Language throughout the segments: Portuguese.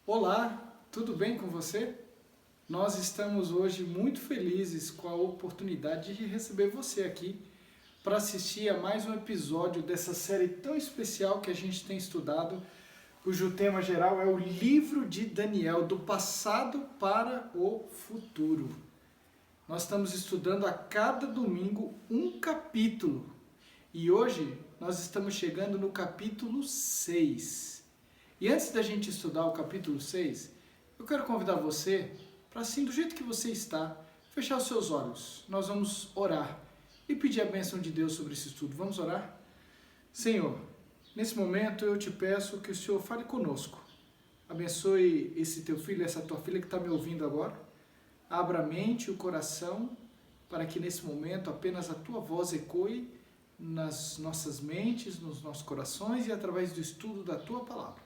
Olá, tudo bem com você? Nós estamos hoje muito felizes com a oportunidade de receber você aqui para assistir a mais um episódio dessa série tão especial que a gente tem estudado, cujo tema geral é o livro de Daniel, do passado para o futuro. Nós estamos estudando a cada domingo um capítulo e hoje nós estamos chegando no capítulo 6. E antes da gente estudar o capítulo 6, eu quero convidar você para, assim, do jeito que você está, fechar os seus olhos. Nós vamos orar e pedir a bênção de Deus sobre esse estudo. Vamos orar? Senhor, nesse momento eu te peço que o Senhor fale conosco. Abençoe esse teu filho, essa tua filha que está me ouvindo agora. Abra a mente e o coração para que nesse momento apenas a tua voz ecoe nas nossas mentes, nos nossos corações e através do estudo da tua palavra.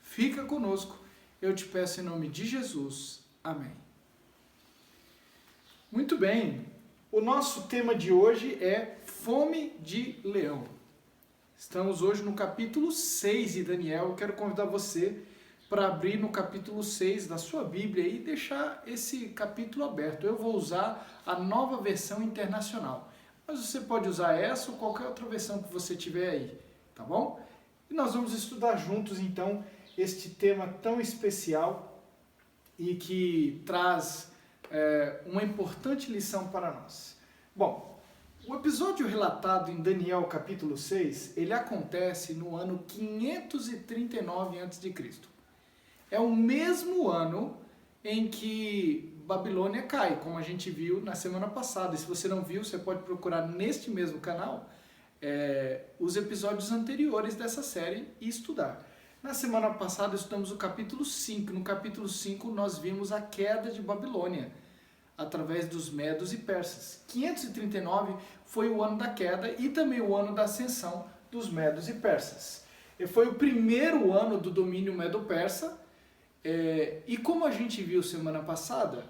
Fica conosco, eu te peço em nome de Jesus. Amém. Muito bem, o nosso tema de hoje é Fome de Leão. Estamos hoje no capítulo 6 de Daniel. Eu quero convidar você para abrir no capítulo 6 da sua Bíblia e deixar esse capítulo aberto. Eu vou usar a Nova Versão Internacional, mas você pode usar essa ou qualquer outra versão que você tiver aí, tá bom? E nós vamos estudar juntos então este tema tão especial e que traz uma importante lição para nós. Bom, o episódio relatado em Daniel capítulo 6, ele acontece no ano 539 a.C. É o mesmo ano em que Babilônia cai, como a gente viu na semana passada. E se você não viu, você pode procurar neste mesmo canal os episódios anteriores dessa série e estudar. Na semana passada estudamos o capítulo 5. No capítulo 5 nós vimos a queda de Babilônia através dos medos e persas. 539 foi o ano da queda e também o ano da ascensão dos medos e persas. E foi o primeiro ano do domínio medo-persa. E como a gente viu semana passada,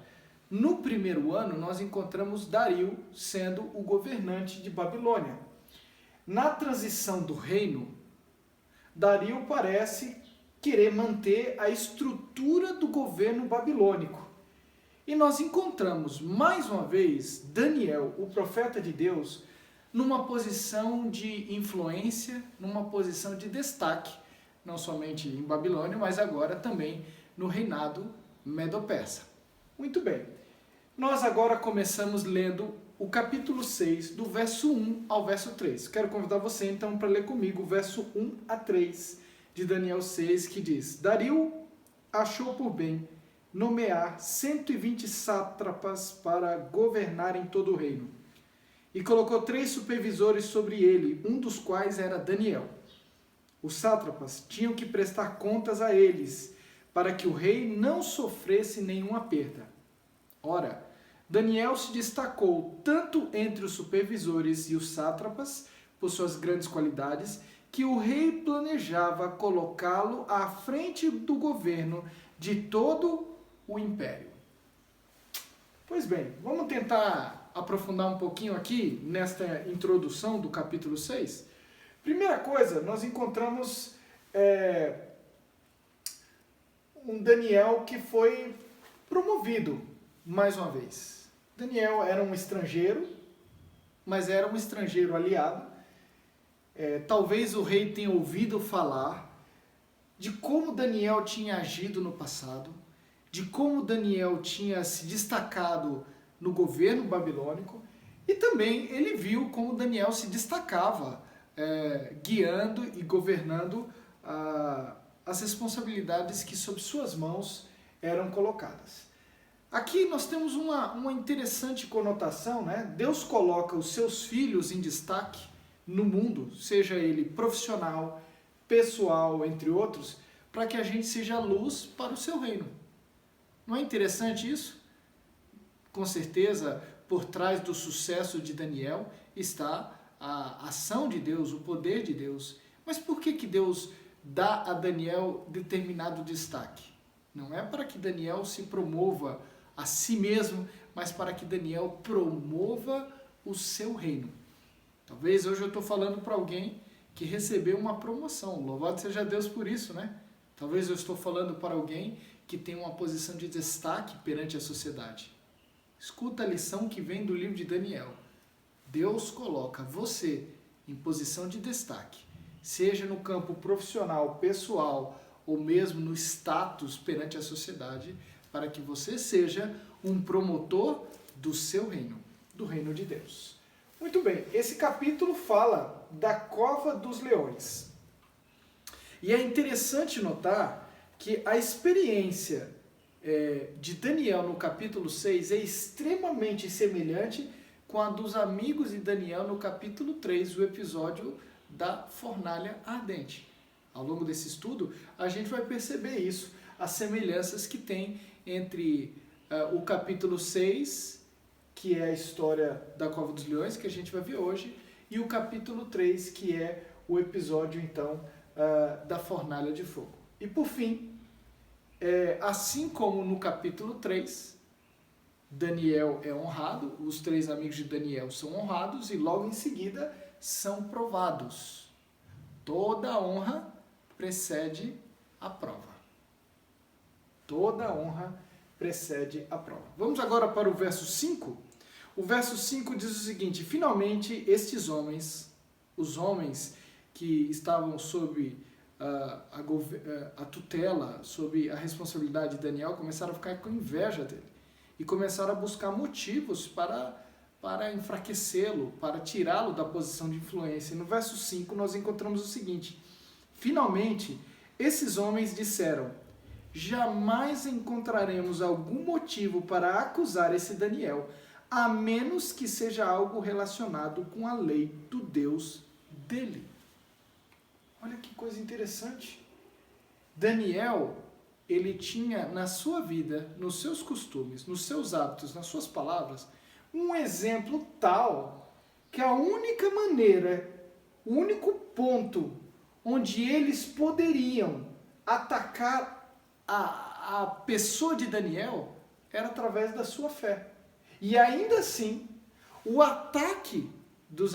no primeiro ano nós encontramos Dario sendo o governante de Babilônia. Na transição do reino, Dario parece querer manter a estrutura do governo babilônico. E nós encontramos, mais uma vez, Daniel, o profeta de Deus, numa posição de influência, numa posição de destaque, não somente em Babilônia, mas agora também no reinado medo-persa. Muito bem. Nós agora começamos lendo o capítulo 6, do verso 1 ao verso 3. Quero convidar você então para ler comigo o verso 1 a 3 de Daniel 6, que diz: Dario achou por bem nomear 120 sátrapas para governar em todo o reino. E colocou 3 supervisores sobre ele, um dos quais era Daniel. Os sátrapas tinham que prestar contas a eles, para que o rei não sofresse nenhuma perda. Ora, Daniel se destacou tanto entre os supervisores e os sátrapas, por suas grandes qualidades, que o rei planejava colocá-lo à frente do governo de todo o império. Pois bem, vamos tentar aprofundar um pouquinho aqui nesta introdução do capítulo 6. Primeira coisa, nós encontramos um Daniel que foi promovido mais uma vez. Daniel era um estrangeiro, mas era um estrangeiro aliado. Talvez o rei tenha ouvido falar de como Daniel tinha agido no passado, de como Daniel tinha se destacado no governo babilônico, e também ele viu como Daniel se destacava guiando e governando as responsabilidades que sob suas mãos eram colocadas. Aqui nós temos uma interessante conotação, né? Deus coloca os seus filhos em destaque no mundo, seja ele profissional, pessoal, entre outros, para que a gente seja luz para o seu reino. Não é interessante isso? Com certeza, por trás do sucesso de Daniel está a ação de Deus, o poder de Deus. Mas por que Deus dá a Daniel determinado destaque? Não é para que Daniel se promova a si mesmo, mas para que Daniel promova o seu reino. Talvez hoje eu estou falando para alguém que recebeu uma promoção. Louvado seja Deus por isso, né? Talvez eu estou falando para alguém que tem uma posição de destaque perante a sociedade. Escuta a lição que vem do livro de Daniel. Deus coloca você em posição de destaque, seja no campo profissional, pessoal ou mesmo no status perante a sociedade, para que você seja um promotor do seu reino, do reino de Deus. Muito bem, esse capítulo fala da cova dos leões. E é interessante notar que a experiência de Daniel no capítulo 6 é extremamente semelhante com a dos amigos de Daniel no capítulo 3, o episódio da fornalha ardente. Ao longo desse estudo, a gente vai perceber isso, as semelhanças que tem entre o capítulo 6, que é a história da Cova dos Leões, que a gente vai ver hoje, e o capítulo 3, que é o episódio, então, da fornalha de fogo. E por fim, assim como no capítulo 3, Daniel é honrado, os 3 amigos de Daniel são honrados e logo em seguida são provados. Toda honra precede a prova. Toda honra precede a prova. Vamos agora para o verso 5. O verso 5 diz o seguinte: finalmente estes homens, os homens que estavam sob a tutela, sob a responsabilidade de Daniel, começaram a ficar com inveja dele e começaram a buscar motivos para enfraquecê-lo, para tirá-lo da posição de influência. E no verso 5 nós encontramos o seguinte: finalmente esses homens disseram: jamais encontraremos algum motivo para acusar esse Daniel, a menos que seja algo relacionado com a lei do Deus dele. Olha que coisa interessante. Daniel, ele tinha na sua vida, nos seus costumes, nos seus hábitos, nas suas palavras, um exemplo tal que a única maneira, o único ponto onde eles poderiam atacar a pessoa de Daniel era através da sua fé. E ainda assim, o ataque dos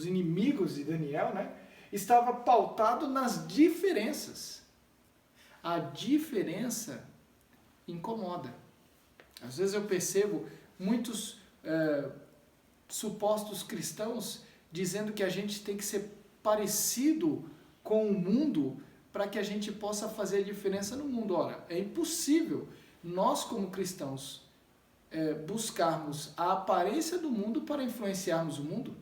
inimigos de Daniel, né, estava pautado nas diferenças. A diferença incomoda. Às vezes eu percebo muitos supostos cristãos dizendo que a gente tem que ser parecido com o mundo para que a gente possa fazer a diferença no mundo. Ora, é impossível nós como cristãos buscarmos a aparência do mundo para influenciarmos o mundo.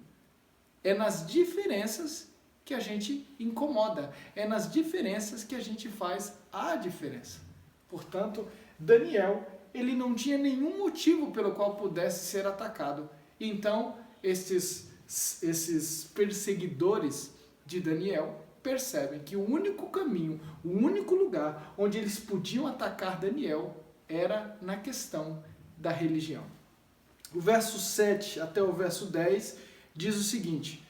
É nas diferenças que a gente incomoda, é nas diferenças que a gente faz a diferença. Portanto, Daniel, ele não tinha nenhum motivo pelo qual pudesse ser atacado. Então, esses perseguidores de Daniel percebem que o único caminho, o único lugar onde eles podiam atacar Daniel era na questão da religião. O verso 7 até o verso 10 diz o seguinte: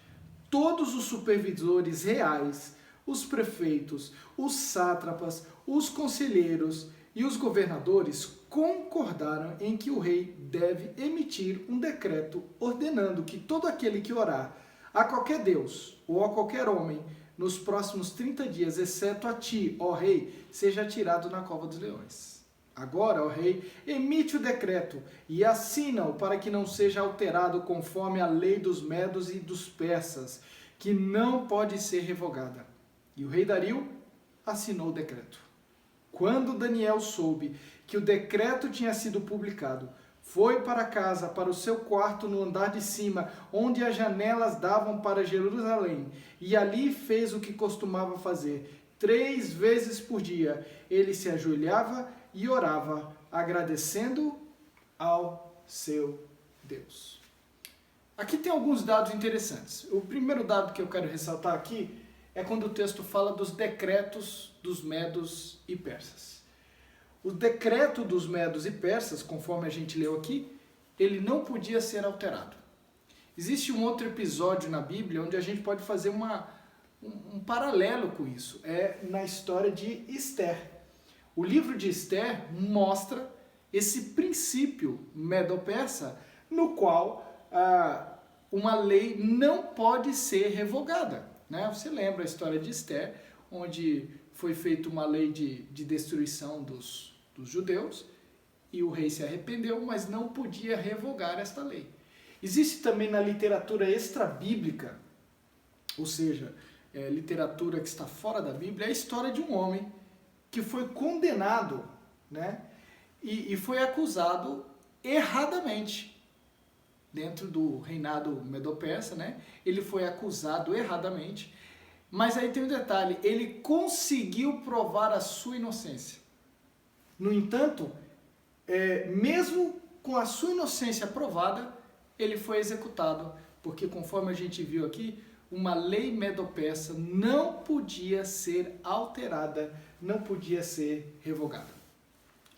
todos os supervisores reais, os prefeitos, os sátrapas, os conselheiros e os governadores concordaram em que o rei deve emitir um decreto ordenando que todo aquele que orar a qualquer deus ou a qualquer homem nos próximos 30 dias, exceto a ti, ó rei, seja atirado na cova dos leões. Agora, ó rei, emite o decreto e assina-o para que não seja alterado conforme a lei dos medos e dos persas, que não pode ser revogada. E o rei Dario assinou o decreto. Quando Daniel soube que o decreto tinha sido publicado, foi para casa, para o seu quarto no andar de cima, onde as janelas davam para Jerusalém, e ali fez o que costumava fazer. 3 vezes por dia ele se ajoelhava e orava, agradecendo ao seu Deus. Aqui tem alguns dados interessantes. O primeiro dado que eu quero ressaltar aqui é quando o texto fala dos decretos dos medos e persas. O decreto dos medos e persas, conforme a gente leu aqui, ele não podia ser alterado. Existe um outro episódio na Bíblia onde a gente pode fazer um paralelo com isso. É na história de Esther. O livro de Esther mostra esse princípio medo-persa no qual uma lei não pode ser revogada. Né? Você lembra a história de Esther, onde foi feita uma lei de destruição dos judeus, e o rei se arrependeu, mas não podia revogar esta lei. Existe também na literatura extrabíblica, ou seja, literatura que está fora da Bíblia, a história de um homem que foi condenado, né, e foi acusado erradamente. Dentro do reinado medo-persa, né, ele foi acusado erradamente, mas aí tem um detalhe, ele conseguiu provar a sua inocência. No entanto, mesmo com a sua inocência provada, ele foi executado, porque conforme a gente viu aqui, uma lei medo-persa não podia ser alterada, não podia ser revogada.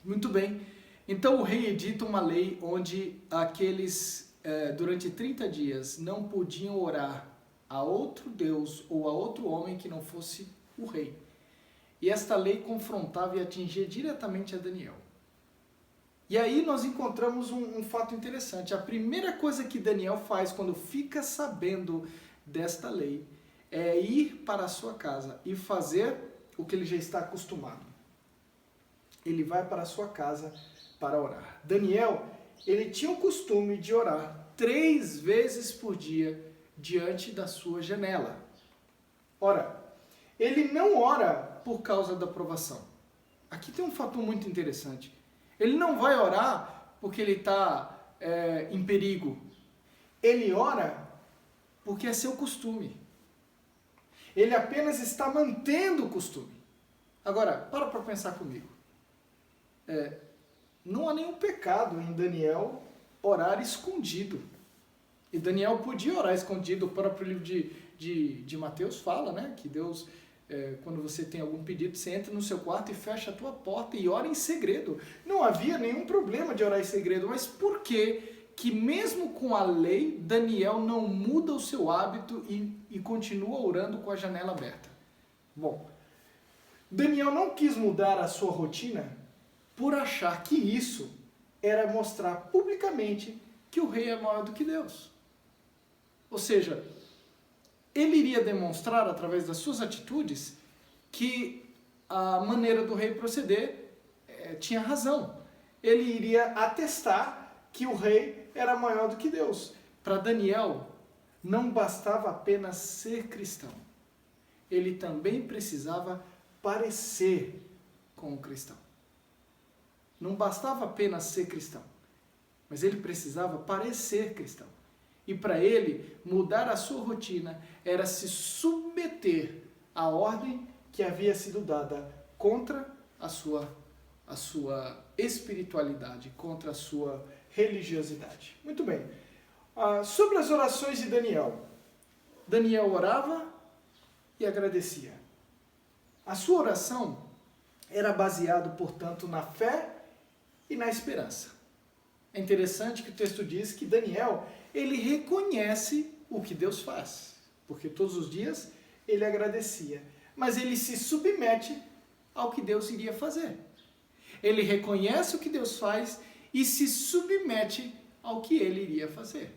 Muito bem, então o rei edita uma lei onde aqueles, durante 30 dias, não podiam orar a outro Deus ou a outro homem que não fosse o rei. E esta lei confrontava e atingia diretamente a Daniel. E aí nós encontramos um fato interessante. A primeira coisa que Daniel faz quando fica sabendo desta lei é ir para a sua casa e fazer o que ele já está acostumado. Ele vai para a sua casa para orar. Daniel, ele tinha o costume de orar 3 vezes por dia diante da sua janela. Ora, ele não ora por causa da provação. Aqui tem um fator muito interessante. Ele não vai orar porque ele está em perigo. Ele ora porque é seu costume. Ele apenas está mantendo o costume. Agora, para pensar comigo. Não há nenhum pecado em Daniel orar escondido. E Daniel podia orar escondido. O próprio livro de Mateus fala, né, que Deus... quando você tem algum pedido, você entra no seu quarto e fecha a tua porta e ora em segredo. Não havia nenhum problema de orar em segredo, mas por que mesmo com a lei, Daniel não muda o seu hábito e continua orando com a janela aberta? Bom, Daniel não quis mudar a sua rotina por achar que isso era mostrar publicamente que o rei é maior do que Deus. Ou seja, ele iria demonstrar, através das suas atitudes, que a maneira do rei proceder tinha razão. Ele iria atestar que o rei era maior do que Deus. Para Daniel, não bastava apenas ser cristão. Ele também precisava parecer com o cristão. Não bastava apenas ser cristão, mas ele precisava parecer cristão. E para ele, mudar a sua rotina era se submeter à ordem que havia sido dada contra a sua espiritualidade, contra a sua religiosidade. Muito bem. Sobre as orações de Daniel. Daniel orava e agradecia. A sua oração era baseada, portanto, na fé e na esperança. É interessante que o texto diz que Daniel, ele reconhece o que Deus faz, porque todos os dias ele agradecia, mas ele se submete ao que Deus iria fazer. Ele reconhece o que Deus faz e se submete ao que ele iria fazer.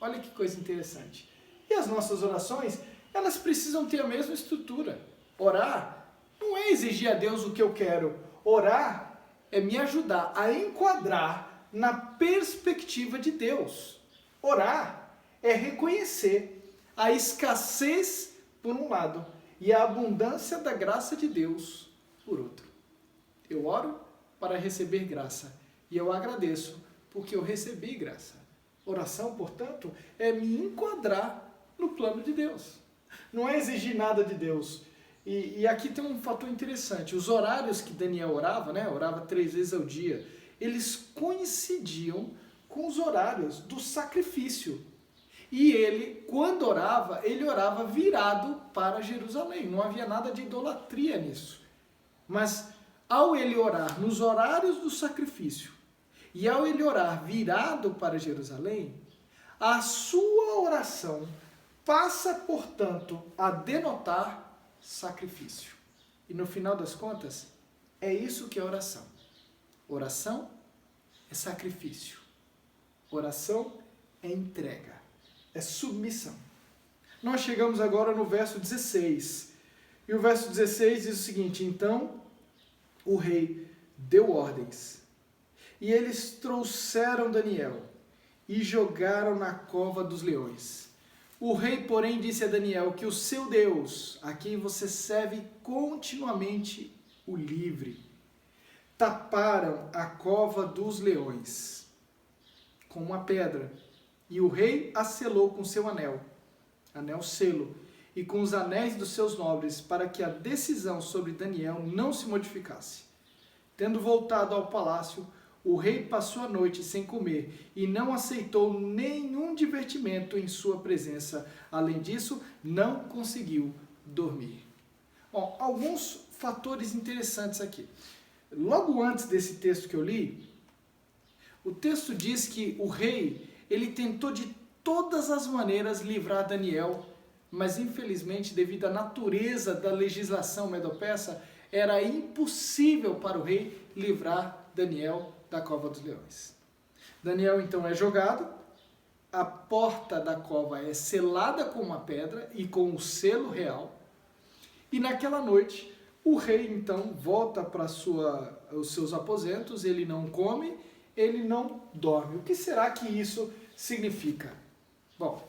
Olha que coisa interessante. E as nossas orações, elas precisam ter a mesma estrutura. Orar não é exigir a Deus o que eu quero. Orar é me ajudar a enquadrar na perspectiva de Deus. Orar é reconhecer a escassez por um lado e a abundância da graça de Deus por outro. Eu oro para receber graça e eu agradeço porque eu recebi graça. Oração, portanto, é me enquadrar no plano de Deus. Não é exigir nada de Deus. E aqui tem um fator interessante. Os horários que Daniel orava, né, orava 3 vezes ao dia, eles coincidiam com os horários do sacrifício. E ele, quando orava, ele orava virado para Jerusalém. Não havia nada de idolatria nisso. Mas ao ele orar nos horários do sacrifício e ao ele orar virado para Jerusalém, a sua oração passa, portanto, a denotar sacrifício. E no final das contas, é isso que é oração. Oração é sacrifício. Oração é entrega, é submissão. Nós chegamos agora no verso 16. E o verso 16 diz o seguinte: então o rei deu ordens, e eles trouxeram Daniel e jogaram na cova dos leões. O rei, porém, disse a Daniel que o seu Deus, a quem você serve continuamente, o livre. Taparam a cova dos leões com uma pedra, e o rei a selou com seu anel selo, e com os anéis dos seus nobres, para que a decisão sobre Daniel não se modificasse. Tendo voltado ao palácio, o rei passou a noite sem comer e não aceitou nenhum divertimento em sua presença. Além disso, não conseguiu dormir. Bom, alguns fatores interessantes aqui. Logo antes desse texto que eu li, o texto diz que o rei, ele tentou de todas as maneiras livrar Daniel, mas infelizmente, devido à natureza da legislação medo-persa, era impossível para o rei livrar Daniel da cova dos leões. Daniel então é jogado, a porta da cova é selada com uma pedra e com o selo real, e naquela noite o rei então volta para os seus aposentos, ele não come, ele não dorme. O que será que isso significa? Bom,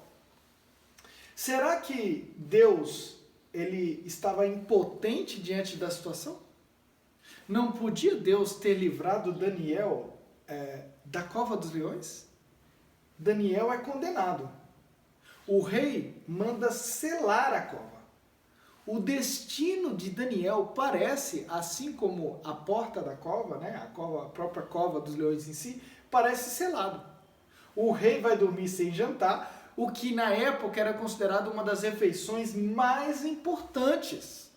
será que Deus ele estava impotente diante da situação? Não podia Deus ter livrado Daniel da cova dos leões? Daniel é condenado. O rei manda selar a cova. O destino de Daniel parece, assim como a porta da cova, né, a própria cova dos leões em si, parece selado. O rei vai dormir sem jantar, o que na época era considerado uma das refeições mais importantes.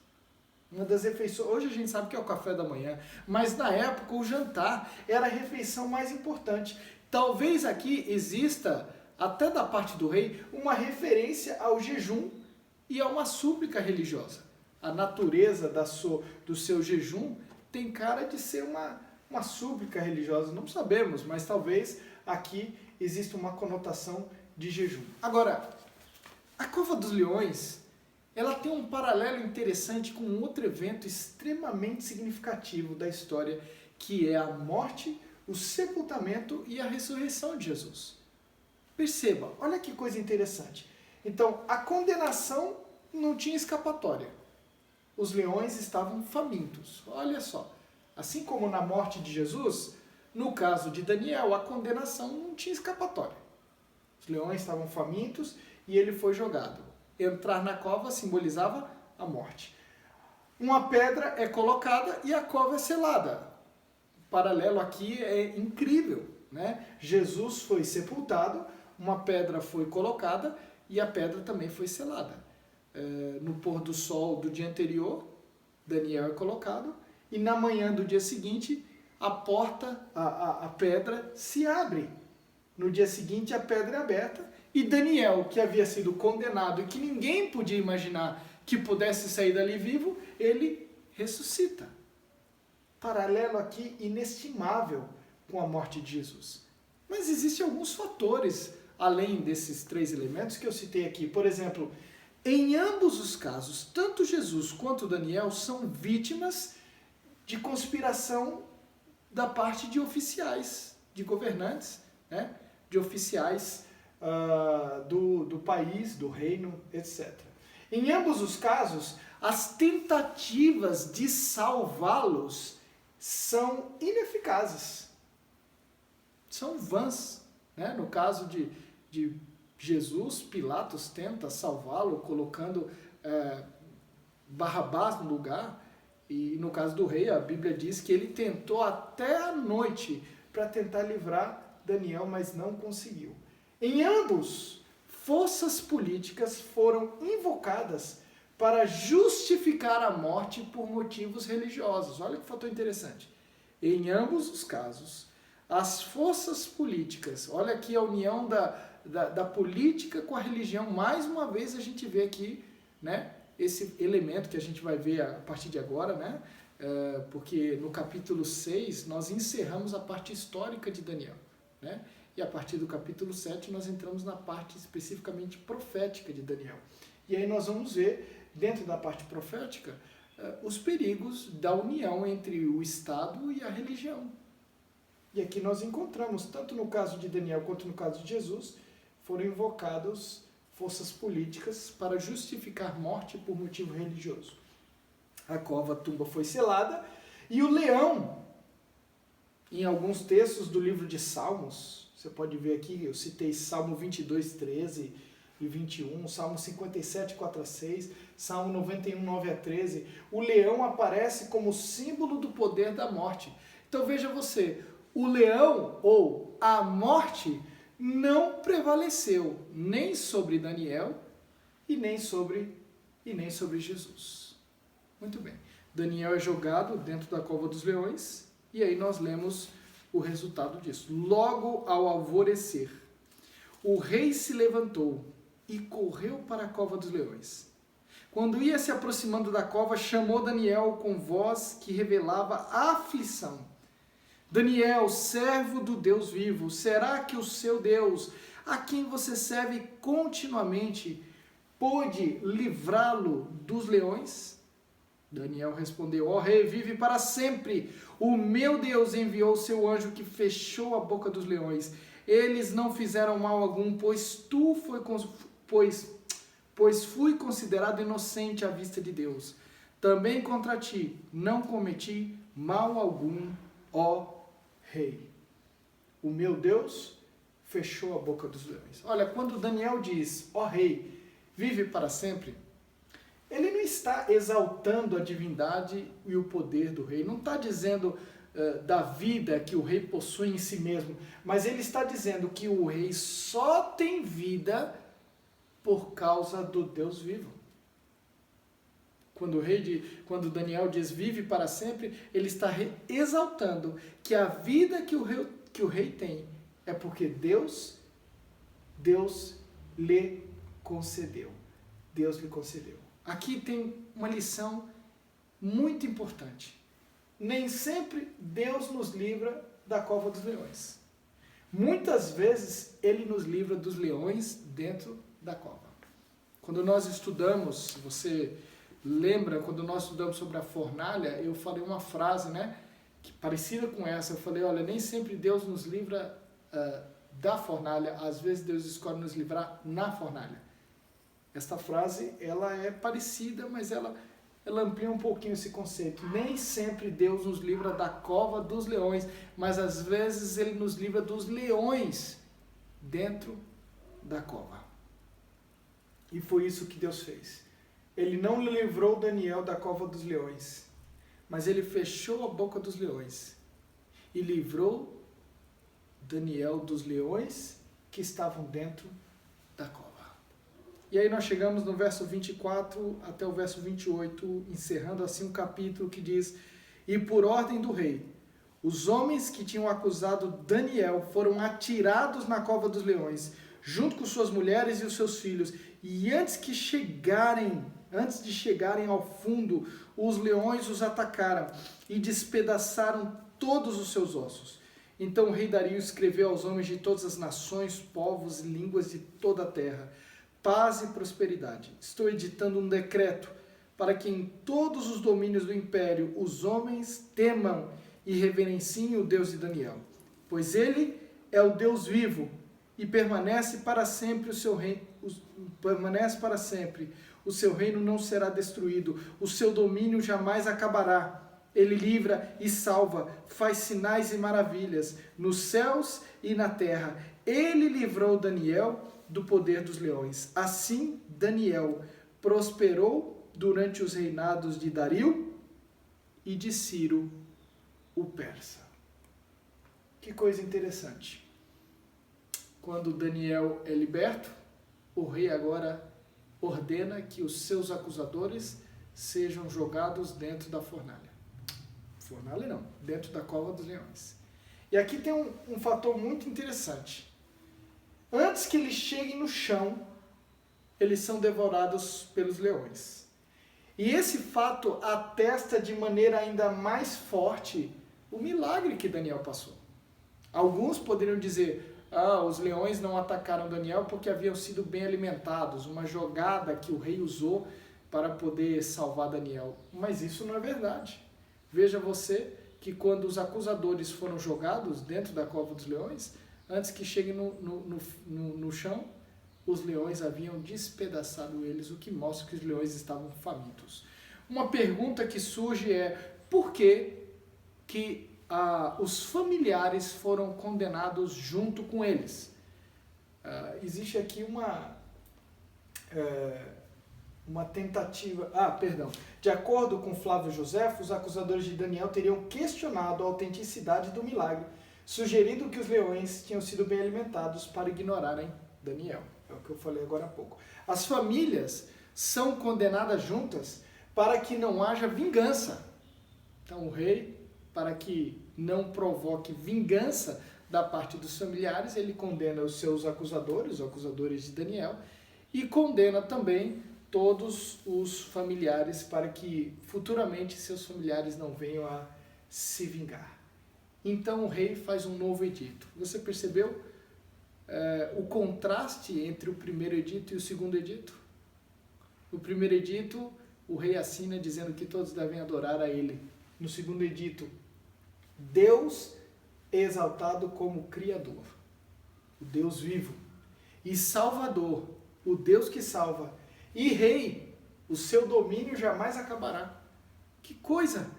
Uma das refeições, hoje a gente sabe que é o café da manhã, mas na época o jantar era a refeição mais importante. Talvez aqui exista, até da parte do rei, uma referência ao jejum e a uma súplica religiosa. A natureza do seu jejum tem cara de ser uma súplica religiosa, não sabemos, mas talvez aqui exista uma conotação de jejum. Agora, a Cova dos Leões, ela tem um paralelo interessante com um outro evento extremamente significativo da história, que é a morte, o sepultamento e a ressurreição de Jesus. Perceba, olha que coisa interessante. Então, a condenação não tinha escapatória. Os leões estavam famintos. Olha só, assim como na morte de Jesus, no caso de Daniel, a condenação não tinha escapatória. Os leões estavam famintos e ele foi jogado. Entrar na cova simbolizava a morte. Uma pedra é colocada e a cova é selada. O paralelo aqui é incrível, né? Jesus foi sepultado, uma pedra foi colocada e a pedra também foi selada. No pôr do sol do dia anterior, Daniel é colocado e na manhã do dia seguinte, a porta, a pedra se abre. No dia seguinte, a pedra é aberta e Daniel, que havia sido condenado e que ninguém podia imaginar que pudesse sair dali vivo, ele ressuscita. Paralelo aqui inestimável com a morte de Jesus. Mas existem alguns fatores, além desses três elementos que eu citei aqui. Por exemplo, em ambos os casos, tanto Jesus quanto Daniel são vítimas de conspiração da parte de oficiais, de governantes, né? De oficiais do país, do reino, etc. Em ambos os casos, as tentativas de salvá-los são ineficazes, são vãs. Né? No caso de Jesus, Pilatos tenta salvá-lo colocando Barrabás no lugar, e no caso do rei, a Bíblia diz que ele tentou até a noite para tentar livrar Daniel, mas não conseguiu. Em ambos, forças políticas foram invocadas para justificar a morte por motivos religiosos. Olha que fator interessante. Em ambos os casos, as forças políticas, olha aqui a união da política com a religião, mais uma vez a gente vê aqui, né, esse elemento que a gente vai ver a partir de agora, né, porque no capítulo 6 nós encerramos a parte histórica de Daniel, né, e a partir do capítulo 7 nós entramos na parte especificamente profética de Daniel. E aí nós vamos ver dentro da parte profética, os perigos da união entre o Estado e a religião. E aqui nós encontramos, tanto no caso de Daniel quanto no caso de Jesus, foram invocadas forças políticas para justificar morte por motivo religioso. A tumba foi selada e o leão, em alguns textos do livro de Salmos, você pode ver aqui, eu citei Salmo 22, 13 e 21, Salmo 57, 4 a 6, Salmo 91, 9 a 13, o leão aparece como símbolo do poder da morte. Então veja você, o leão ou a morte não prevaleceu nem sobre Daniel e nem sobre Jesus. Muito bem. Daniel é jogado dentro da cova dos leões e aí nós lemos o resultado disso. Logo ao alvorecer, o rei se levantou e correu para a cova dos leões. Quando ia se aproximando da cova, chamou Daniel com voz que revelava aflição. Daniel, servo do Deus vivo, será que o seu Deus, a quem você serve continuamente, pôde livrá-lo dos leões? Daniel respondeu, ó rei, vive para sempre. O meu Deus enviou seu anjo que fechou a boca dos leões. Eles não fizeram mal algum, pois fui considerado inocente à vista de Deus. Também contra ti não cometi mal algum, ó rei. O meu Deus fechou a boca dos leões. Olha, quando Daniel diz, ó rei, vive para sempre, ele não está exaltando a divindade e o poder do rei, não está dizendo da vida que o rei possui em si mesmo, mas ele está dizendo que o rei só tem vida por causa do Deus vivo. Quando Daniel diz vive para sempre, ele está exaltando que a vida que o rei tem é porque Deus lhe concedeu. Deus lhe concedeu. Aqui tem uma lição muito importante. Nem sempre Deus nos livra da cova dos leões. Muitas vezes Ele nos livra dos leões dentro da cova. Quando nós estudamos, você lembra, quando nós estudamos sobre a fornalha, eu falei uma frase, que parecida com essa. Eu falei, olha, nem sempre Deus nos livra da fornalha, às vezes Deus escolhe nos livrar na fornalha. Esta frase, ela é parecida, mas ela amplia um pouquinho esse conceito. Nem sempre Deus nos livra da cova dos leões, mas às vezes Ele nos livra dos leões dentro da cova. E foi isso que Deus fez. Ele não livrou Daniel da cova dos leões, mas Ele fechou a boca dos leões e livrou Daniel dos leões que estavam dentro da cova. E aí nós chegamos no verso 24 até o verso 28, encerrando assim um capítulo que diz, e por ordem do rei, os homens que tinham acusado Daniel foram atirados na cova dos leões, junto com suas mulheres e os seus filhos, e antes de chegarem ao fundo, os leões os atacaram e despedaçaram todos os seus ossos. Então o rei Dario escreveu aos homens de todas as nações, povos e línguas de toda a terra, paz e prosperidade. Estou editando um decreto para que em todos os domínios do império os homens temam e reverenciem o Deus de Daniel, pois ele é o Deus vivo e permanece para sempre o seu reino. O seu reino não será destruído, o seu domínio jamais acabará. Ele livra e salva, faz sinais e maravilhas nos céus e na terra. Ele livrou Daniel do poder dos leões. Assim, Daniel prosperou durante os reinados de Dario e de Ciro, o persa. Que coisa interessante. Quando Daniel é liberto, o rei agora ordena que os seus acusadores sejam jogados dentro da fornalha. Fornalha não, dentro da cova dos leões. E aqui tem um fator muito interessante. Antes que eles cheguem no chão, eles são devorados pelos leões. E esse fato atesta de maneira ainda mais forte o milagre que Daniel passou. Alguns poderiam dizer, os leões não atacaram Daniel porque haviam sido bem alimentados, uma jogada que o rei usou para poder salvar Daniel. Mas isso não é verdade. Veja você que quando os acusadores foram jogados dentro da cova dos leões, antes que cheguem no chão, os leões haviam despedaçado eles, o que mostra que os leões estavam famintos. Uma pergunta que surge é, por que os familiares foram condenados junto com eles? Existe aqui uma tentativa... De acordo com Flávio Joséfo, os acusadores de Daniel teriam questionado a autenticidade do milagre, sugerindo que os leões tinham sido bem alimentados para ignorarem Daniel. É o que eu falei agora há pouco. As famílias são condenadas juntas para que não haja vingança. Então o rei, para que não provoque vingança da parte dos familiares, ele condena os seus acusadores, os acusadores de Daniel, e condena também todos os familiares para que futuramente seus familiares não venham a se vingar. Então o rei faz um novo edito. Você percebeu o contraste entre o primeiro edito e o segundo edito? No primeiro edito, o rei assina dizendo que todos devem adorar a ele. No segundo edito, Deus é exaltado como Criador, o Deus vivo, e Salvador, o Deus que salva, e Rei, o seu domínio jamais acabará. Que coisa!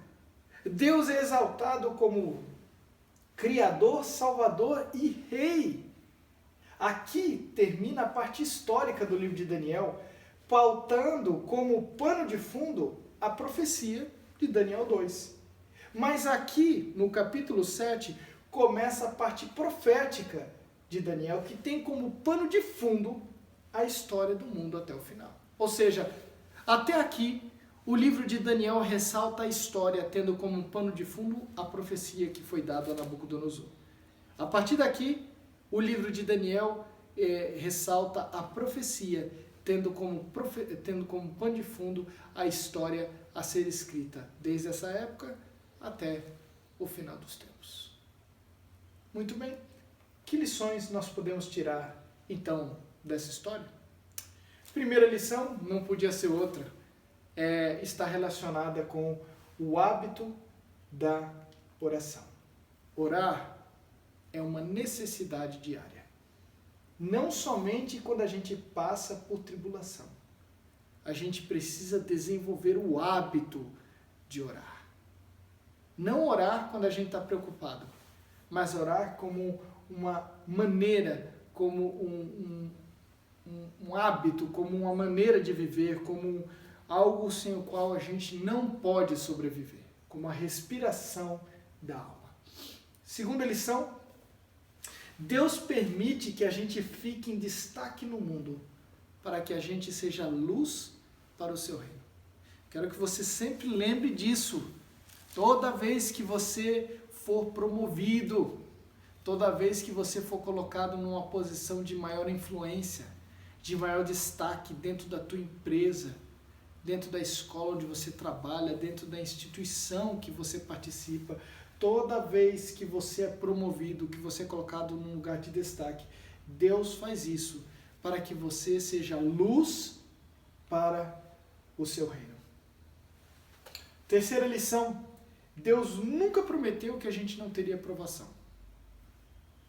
Deus é exaltado como Criador, Salvador e Rei. Aqui termina a parte histórica do livro de Daniel, pautando como pano de fundo a profecia de Daniel 2. Mas aqui, no capítulo 7, começa a parte profética de Daniel, que tem como pano de fundo a história do mundo até o final. Ou seja, até aqui, o livro de Daniel ressalta a história, tendo como pano de fundo a profecia que foi dada a Nabucodonosor. A partir daqui, o livro de Daniel ressalta a profecia, tendo como pano de fundo a história a ser escrita, desde essa época até o final dos tempos. Muito bem. Que lições nós podemos tirar, então, dessa história? Primeira lição, não podia ser outra, está relacionada com o hábito da oração. Orar é uma necessidade diária. Não somente quando a gente passa por tribulação. A gente precisa desenvolver o hábito de orar. Não orar quando a gente está preocupado, mas orar como uma maneira, como um hábito, como uma maneira de viver, como algo sem o qual a gente não pode sobreviver, como a respiração da alma. Segunda lição, Deus permite que a gente fique em destaque no mundo para que a gente seja luz para o seu reino. Quero que você sempre lembre disso. Toda vez que você for promovido, toda vez que você for colocado numa posição de maior influência, de maior destaque dentro da tua empresa, dentro da escola onde você trabalha, dentro da instituição que você participa, toda vez que você é promovido, que você é colocado num lugar de destaque, Deus faz isso para que você seja luz para o seu reino. Terceira lição, Deus nunca prometeu que a gente não teria provação,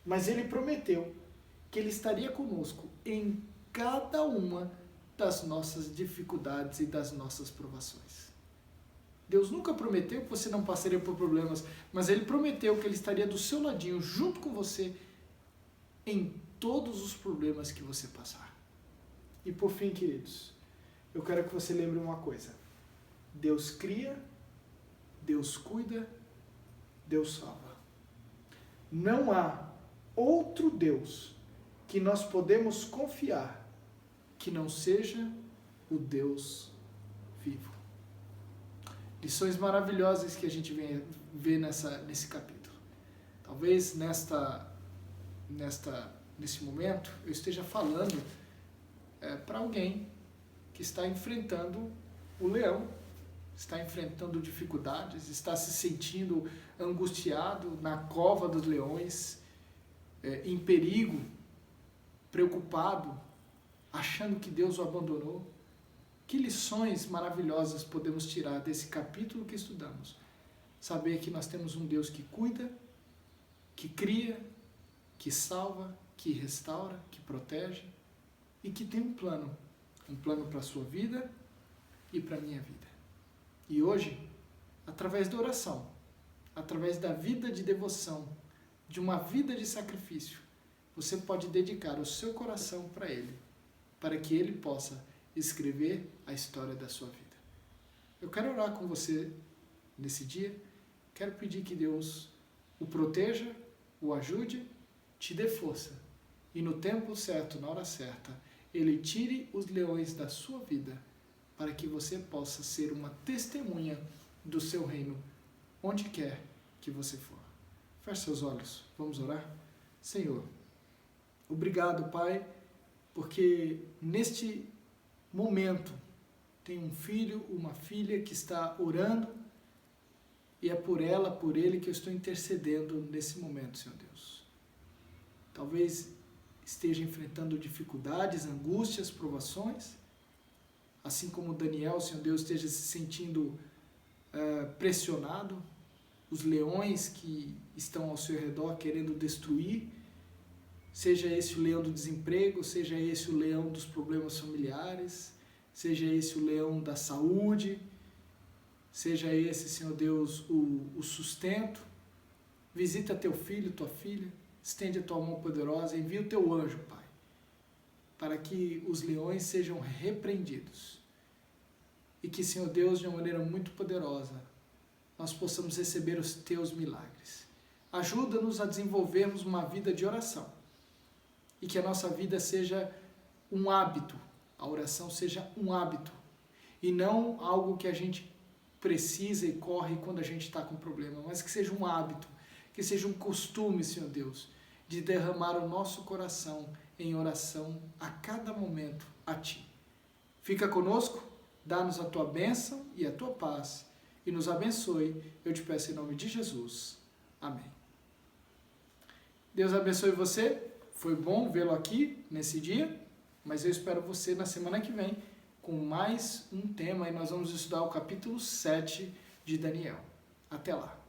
mas Ele prometeu que Ele estaria conosco em cada uma das nossas dificuldades e das nossas provações. Deus nunca prometeu que você não passaria por problemas, mas Ele prometeu que Ele estaria do seu ladinho, junto com você, em todos os problemas que você passar. E por fim, queridos, eu quero que você lembre uma coisa. Deus cria, Deus cuida, Deus salva. Não há outro Deus que nós podemos confiar que não seja o Deus vivo. Lições maravilhosas que a gente vê nesse capítulo. Talvez nesse momento eu esteja falando para alguém que está enfrentando o leão, está enfrentando dificuldades, está se sentindo angustiado na cova dos leões, em perigo, preocupado, achando que Deus o abandonou, Que lições maravilhosas podemos tirar desse capítulo que estudamos? Saber que nós temos um Deus que cuida, que cria, que salva, que restaura, que protege e que tem um plano para a sua vida e para a minha vida. E hoje, através da oração, através da vida de devoção, de uma vida de sacrifício, você pode dedicar o seu coração para Ele, para que Ele possa escrever a história da sua vida. Eu quero orar com você nesse dia, quero pedir que Deus o proteja, o ajude, te dê força e no tempo certo, na hora certa, Ele tire os leões da sua vida para que você possa ser uma testemunha do seu reino, onde quer que você for. Feche seus olhos, vamos orar? Senhor, obrigado, Pai, porque neste momento tem um filho, uma filha que está orando e é por ela, por ele que eu estou intercedendo nesse momento, Senhor Deus. Talvez esteja enfrentando dificuldades, angústias, provações, assim como Daniel, Senhor Deus, esteja se sentindo pressionado, os leões que estão ao seu redor querendo destruir, seja esse o leão do desemprego, seja esse o leão dos problemas familiares, seja esse o leão da saúde, seja esse, Senhor Deus, o sustento. Visita teu filho, tua filha, estende a tua mão poderosa, envia o teu anjo, Pai, para que os leões sejam repreendidos e que, Senhor Deus, de uma maneira muito poderosa, nós possamos receber os teus milagres. Ajuda-nos a desenvolvermos uma vida de oração e que a nossa vida seja um hábito, a oração seja um hábito e não algo que a gente precisa e corre quando a gente está com problema, mas que seja um hábito, que seja um costume, Senhor Deus, de derramar o nosso coração em oração a cada momento a Ti. Fica conosco, dá-nos a Tua bênção e a Tua paz e nos abençoe, eu te peço em nome de Jesus. Amém. Deus abençoe você, foi bom vê-lo aqui nesse dia, mas eu espero você na semana que vem com mais um tema e nós vamos estudar o capítulo 7 de Daniel. Até lá!